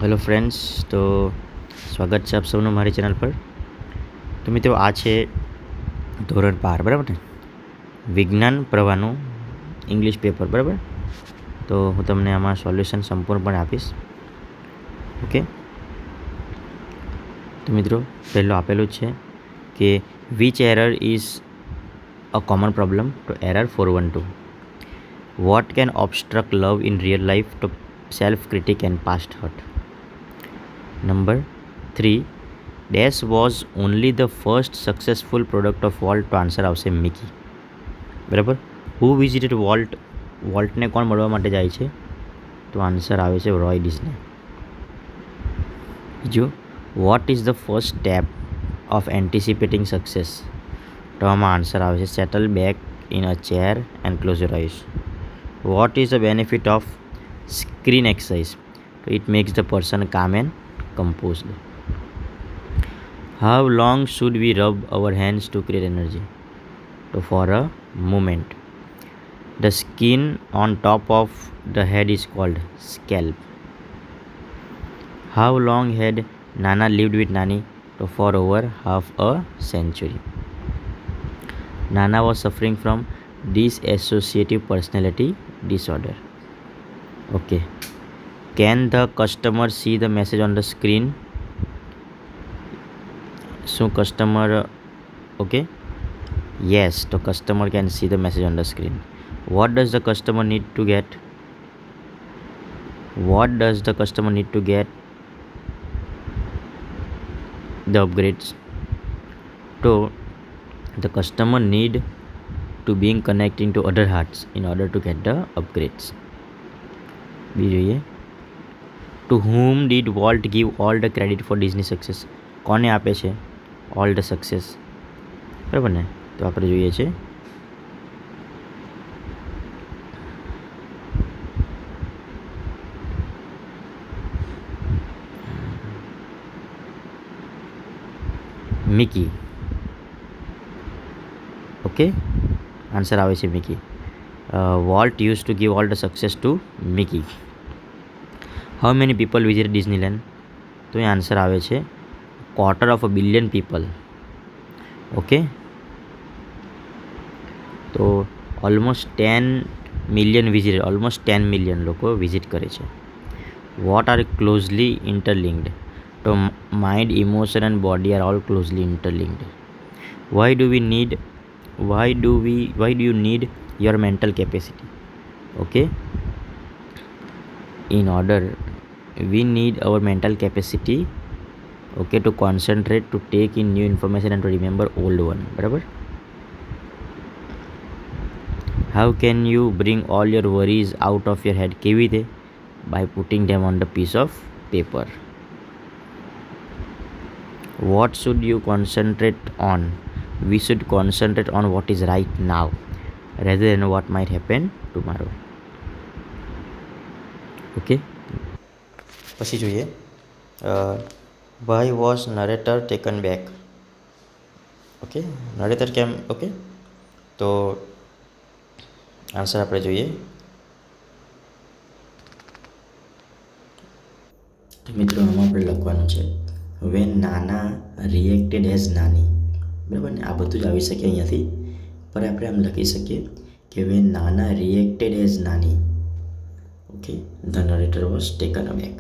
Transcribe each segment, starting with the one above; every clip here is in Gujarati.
હેલો ફ્રેન્ડ્સ, તો સ્વાગત છે આપ સૌનું મારી ચેનલ પર. તો મિત્રો, આ છે ધોરણ 12, બરાબર ને? વિજ્ઞાન પ્રવાહનું ઇંગ્લિશ પેપર, બરાબર. તો હું તમને આમાં સોલ્યુશન સંપૂર્ણપણે આપીશ. ઓકે. તો મિત્રો, પહેલું આપેલું છે કે which error is a common problem? તો error 412. What can obstruct love in real life? તો self critic and past hurt. Number 3, Dash was only the first successful product of Walt. તો આન્સર આવશે મિકી, બરાબર. Who visited volt? વોલ્ટને કોણ મળવા માટે જાય છે? તો આન્સર આવે છે રોય ડિઝની. બીજું, what is the first step of anticipating success? તો આમાં આન્સર આવે છે settle back in a chair and close your eyes. What is the benefit of screen exercise? તો it makes the person calm and composed. How long should we rub our hands to create energy? So for a moment. The skin on top of the head is called scalp. How long had Nana lived with Nani? So for over half a century. Nana was suffering from dissociative personality disorder. Okay. Can the customer see the message on the screen? So customer, okay, yes, the customer can see the message on the screen. What does the customer need to get? What does the customer need to get the upgrades? So the customer need to being connecting to other hearts in order to get the upgrades. બીજું, to whom did Walt give all the credit for Disney success? કોને આપે છે ઓલ ધ સક્સેસ? બરાબર ને? તો આપણે જોઈએ છે મિકી. ઓકે, આન્સર આવે છે Mickey. Walt use to give all the success to Mickey. How many people visit Disneyland? તો એ આન્સર આવે છે 250 million people. ઓકે, તો almost 10 million visit, almost 10 million લોકો વિઝિટ કરે છે. What are closely interlinked? તો mind, emotion and body are all closely interlinked. Why do you need your mental capacity? Okay, in order we need our mental capacity, okay, to concentrate, to take in new information and to remember old one, બરાબર. how can you bring all your worries out of your head? કેવી રીતે? by putting them on the piece of paper. what should you concentrate on? we should concentrate on what is right now rather than what might happen tomorrow. Okay, પછી જોઈએ why was narrator taken back? Okay, narrator કેમ? ઓકે, તો આન્સર આપણે જોઈએ. તો મિત્રો, આમાં આપણે લખવાનું છે વેન નાના રિએક્ટેડ એઝ નાની, બરાબર ને? આ બધું જ આવી શકે અહીંયાથી, પણ આપણે આમ લખી શકીએ કે when Nana reacted as Nani, okay, the narrator was taken aback.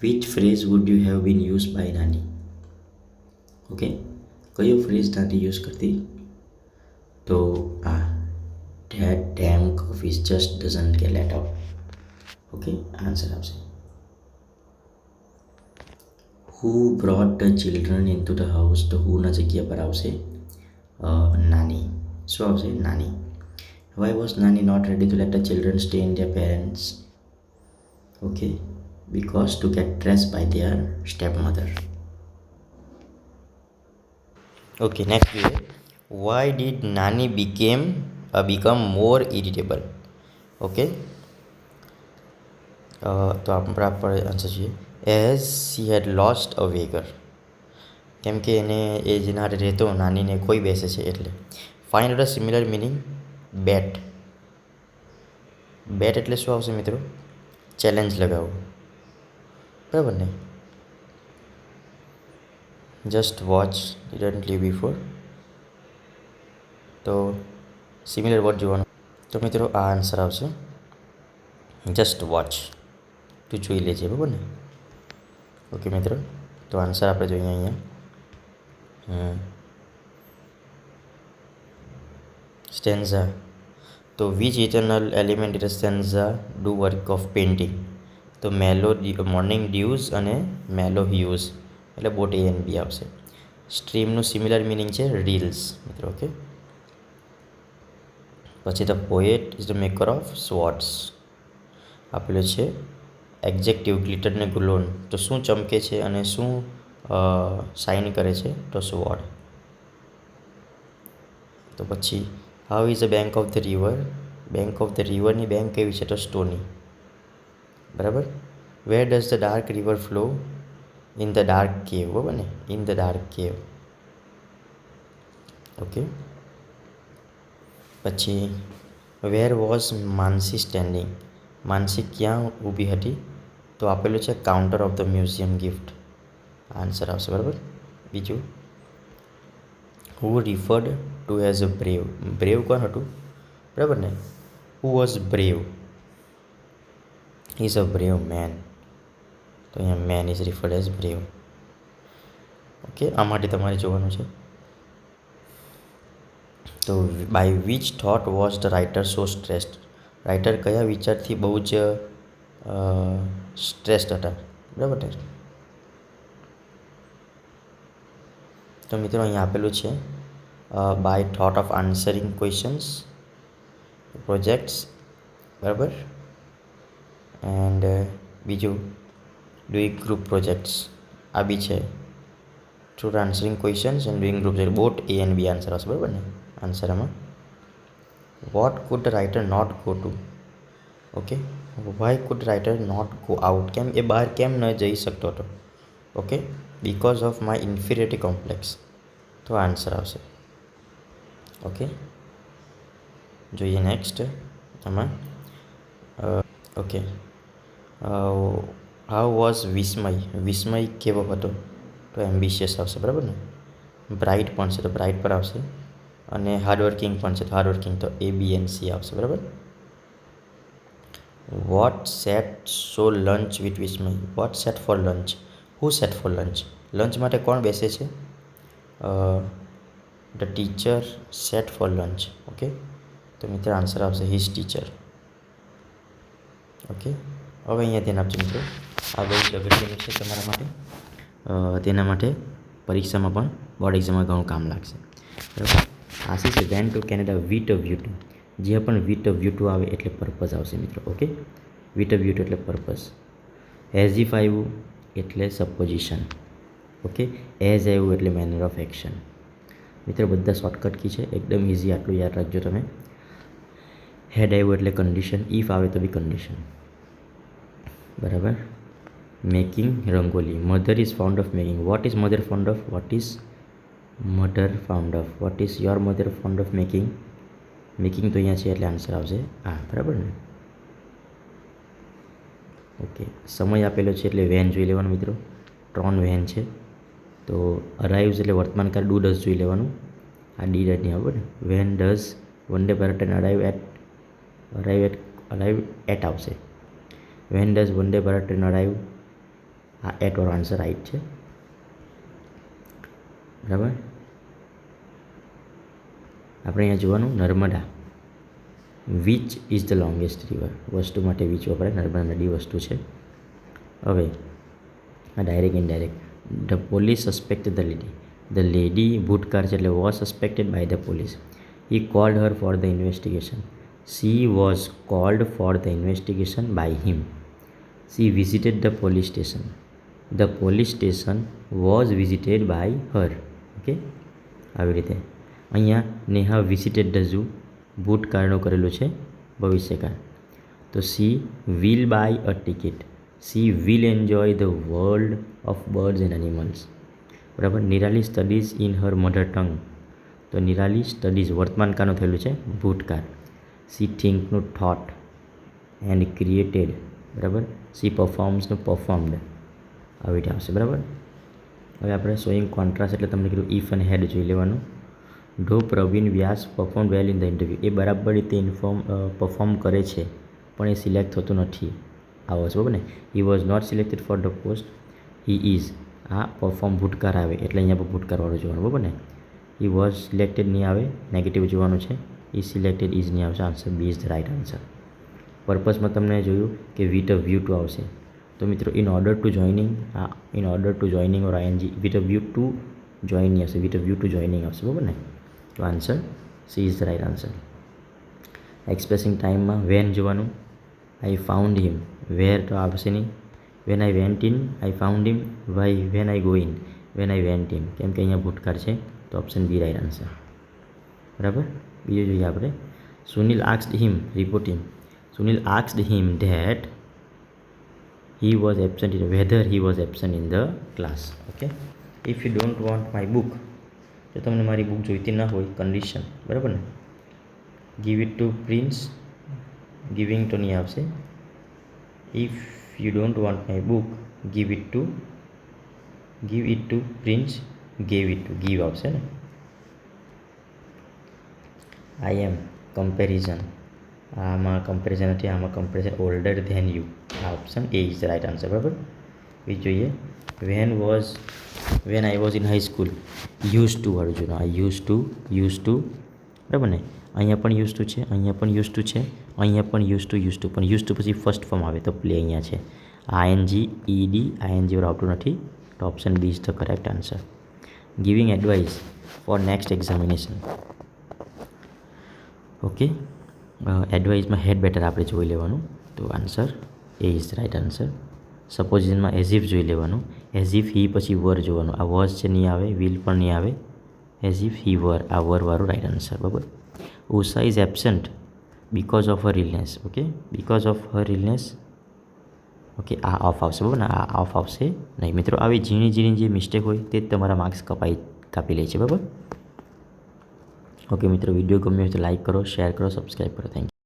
Which phrase would you have been use by Nani? Okay, કયો ફ્રેઝ નાની યુઝ કરતી? તો આ that damn coffee just doesn't get let out. Okay, answer આવશે who brought the children into the house. તો હુના જગ્યા પર આવશે નાની. શું આવશે? Nani. Why was Nani not ready to let the children stay in there parents? Okay, because to get dressed by their stepmother. Okay, next we have why did Nani become more irritable? Okay, તો આપણે આન્સર જોઈએ એઝ સી હેડ લોસ્ટ અ વેગર. કેમ કે એને એ જેના હારે રહેતો નાનીને કોઈ બેસે છે એટલે. Find out a similar meaning bat. Bat એટલે શું આવશે મિત્રો? ચેલેન્જ લગાવો. બરાબર ને? Just watch didn't leave before. તો સિમિલર વર્ડ જોવાનું. તો મિત્રો આ આન્સર આવશે જસ્ટ વોચ, તું જોઈ લેજે, બરાબર ને? ઓકે મિત્રો, તો આન્સર આપણે જોઈએ અહીંયા સ્ટેન્ઝા. તો which eternal element in stanza do work of painting? તો મોર્નિંગ ડ્યુઝ અને મેલો હ્યુઝ, એટલે બોટ એ એન્ડ બી આવશે. સ્ટ્રીમનું સિમિલર મિનિંગ છે રીલ્સ મિત્રો. ઓકે, પછી the poet is the maker of swords આપેલું છે. એક્ઝેક્ટિવ ગ્લિટર ને ગ્લોન, તો શું ચમકે છે અને શું શાઇન કરે છે? તો સ્વોર્ડ. તો પછી how is the bank of the river? Bank of the રિવરની બેંક કેવી છે? તો સ્ટોની. બરાબર. Where does the dark river flow? In the dark cave, બરાબર ને? In the dark cave. Okay, પછી વેર વોઝ માનસી સ્ટેન્ડિંગ? માનસી ક્યાં ઊભી હતી? તો આપેલું છે counter of the museum gift, answer આવશે. બરાબર. બીજું, who referred to as a brave? Brave કોણ હતું? બરાબર ને? Who was brave? Is a brave man. તો અહીંયા man is referred as brave. Okay, આ માટે તમારે જોવાનું છે. તો by which thought was the writer so stressed? Writer કયા વિચારથી બહુ જ સ્ટ્રેસ્ડ હતા? બરાબર ને? તો મિત્રો અહીંયા આપેલું છે by thought of answering questions, projects. બરાબર. એન્ડ બીજું ડુઈંગ ગ્રુપ પ્રોજેક્ટ્સ, આ બી છે. Through answering questions and doing group project, both A and B answer આવશે. બરાબર ને? આન્સર આમાં what could the writer not go to? Okay, why could writer not go out? કેમ એ બહાર કેમ ન જઈ શકતો હતો? Okay, because of my inferiority complex. તો આન્સર આવશે. ઓકે, જોઈએ નેક્સ્ટ આમાં. Okay, how was Vismay? Vismay કેવો હતો? તો એમ્બિશિયસ આવશે. બરાબર ને? બ્રાઇટ પણ છે, તો બ્રાઇટ પર આવશે. અને હાર્ડવર્કિંગ પણ છે, તો હાર્ડવર્કિંગ, તો એ બી એન સી આવશે. બરાબર. What sat so lunch with Vismay? What sat for lunch? Who sat for lunch? Lunch માટે કોણ બેસે છે? The teacher sat for lunch. Okay, તો મિત્રો આન્સર આવશે હિઝ ટીચર. ઓકે, હવે અહીંયા ધ્યાન આપજો મિત્રો, આ બહુ જ અગત્યનું છે તમારા માટે. તેના માટે પરીક્ષામાં પણ, બોર્ડ એક્ઝામમાં ઘણું કામ લાગશે. બરાબર. આશી છે went to Canada with a view to. જે પણ વિથ અ વ્યૂ ટુ આવે એટલે પર્પઝ આવશે મિત્રો. Okay, with a view two એટલે પર્પઝ. એઝ ઇફ આવ્યું એટલે સપોઝિશન. ઓકે, એઝ આવ્યું એટલે મેનર ઓફ એક્શન. મિત્રો બધા શોર્ટકટ કી છે, એકદમ ઇઝી, આટલું યાદ રાખજો તમે. હેડ આવ્યું એટલે કન્ડિશન, ઇફ આવે તો બી કન્ડિશન. બરાબર. Making rangoli. Mother is found of making. What is mother found of? What is mother found of? What is your mother found of making? Making તો અહીંયા છે એટલે આન્સર આવશે આ. બરાબર ને? ઓકે, સમય આપેલો છે એટલે વેન જોઈ લેવાનું મિત્રો. ટ્રોન વેન છે, તો અરાઇવ્સ એટલે વર્તમાનકાળ, ડુ ડઝ જોઈ લેવાનું. આ ડી ડઝ નહીં આવે ને. When does Vande Bharat arrive at આવશે. When does Vande Bharat train arrive, આ એટ વાળો આન્સર રાઈટ છે. બરાબર. આપણે અહીંયા જોવાનું Narmada. Which is the longest river? વસ્તુ માટે વિચ વપરાય, નર્મદા નદી વસ્તુ છે. હવે આ direct indirect. The police suspected the lady. The lady ભૂતકાળ છે એટલે was suspected by the police. He called her for the investigation. She was called for the investigation by him. She visited the police station. The police station was visited by her. Okay, આવી રીતે. અહીંયા નેહા વિઝિટેડ ધ ઝૂ, ભૂતકાળનું કરેલું છે ભવિષ્યકાળ. તો she will buy a ticket. She will enjoy the world of birds and animals. બરાબર. Nirali studies in her mother tongue. તો નિરાલી સ્ટડીઝ વર્તમાનકાળનું થયેલું છે ભૂતકાળ. સી થિંકનું થોટ એન્ડ ક્રિએટેડ. બરાબર. સી પરફોર્મ્સનું પરફોર્મ્ડ. આવી રીતે આવશે. બરાબર. હવે આપણે શોઈંગ કોન્ટ્રાસ્ટ એટલે તમને કીધું ઇફ અને હેડ જોઈ લેવાનું. ધો Pravin Vyas perform well in the interview, એ બરાબર રીતે પરફોર્મ કરે છે પણ એ સિલેક્ટ થતું નથી. આવો છે બરાબર ને. He was not selected for the post, he is, આ પરફોર્મ ભૂતકાળ આવે એટલે અહીંયા પર ભૂતકાળવાળું જોવાનું બરાબર ને. હી વોઝ સિલેક્ટેડ નહીં આવે, નેગેટિવ જોવાનું છે. ઇઝ સિલેક્ટેડ ઇઝ નહીં આવશે. Answer B is the right answer. પર્પસમાં તમને જોયું કે વિથ અ વ્યૂ ટુ આવશે. તો મિત્રો ઇન ઓર્ડર ટુ જોઈનિંગ, આ in order to joining or ING with a view to joining આવશે, with a view to joining આવશે બરાબર ને. તો answer C is the right answer. Expressing ટાઈમમાં વેન જોવાનું. આઈ ફાઉન્ડ હિમ, વેર તો આવશે નહીં. When I went in, I found him. Why, when I go in, when I went in, કેમ કે અહીંયા ભૂતકાળ છે તો ઓપ્શન બી રાઇટ આન્સર. બરાબર. બીજું જોઈએ આપણે. Sunil asked him, report him. Sunil asked him that he was absent in, whether he was absent in the class. Okay, if you don't want my book, જો તમને મારી બુક જોઈતી ના હોય, કન્ડિશન બરાબર ને. Give it to Prince, giving તો નહીં આવશે. If you don't want my book, give it to Prince, gave it to, give આવશે ને. આઈ એમ, કમ્પેરિઝન, આમાં કમ્પેરિઝન નથી, આમાં કમ્પેરિઝન ઓલ્ડર ધેન યુ, આ option A is the right answer. બરાબર. બીજું જોઈએ. When I was in high school, use to વાળું જોયું. આ યુઝ ટુ બરાબર ને. અહીંયા પણ યુઝ ટુ છે, અહીંયા પણ યુઝ ટુ છે, અહીંયા પણ યુઝ ટુ પણ યુઝ ટુ પછી ફર્સ્ટ ફોર્મ આવે તો પ્લે અહીંયા છે. આઈએનજી, ઈડી, આઈએનજી વાળું આવતું નથી તો option B is the correct answer. Giving advice for next examination. Okay, એડવાઇસમાં હેડ બેટર આપણે જોઈ લેવાનું તો answer A is right answer. સપોઝિશનમાં એઝ ઇફ જોઈ લેવાનું. એઝ ઇફ હી પછી વર જોવાનું. આ વોઝ છે નહીં આવે, વિલ પણ નહીં આવે. એઝ ઇફ હી વર, આ વરવાળું રાઇટ આન્સર. બરાબર. Usha is absent because of her illness. Okay, because of her illness. Okay, આ ઓફ આવશે બરાબર ને, આ ઓફ આવશે નહીં. મિત્રો આવી ઝીણી ઝીણી જે મિસ્ટેક હોય તે જ તમારા માર્ક્સ કાપી લે છે. બરાબર. ઓકે મિત્રો, વિડીયો ગમ્યો હોય તો લાઈક કરો, શેર કરો, સબસ્ક્રાઈબ કરો. Thank you.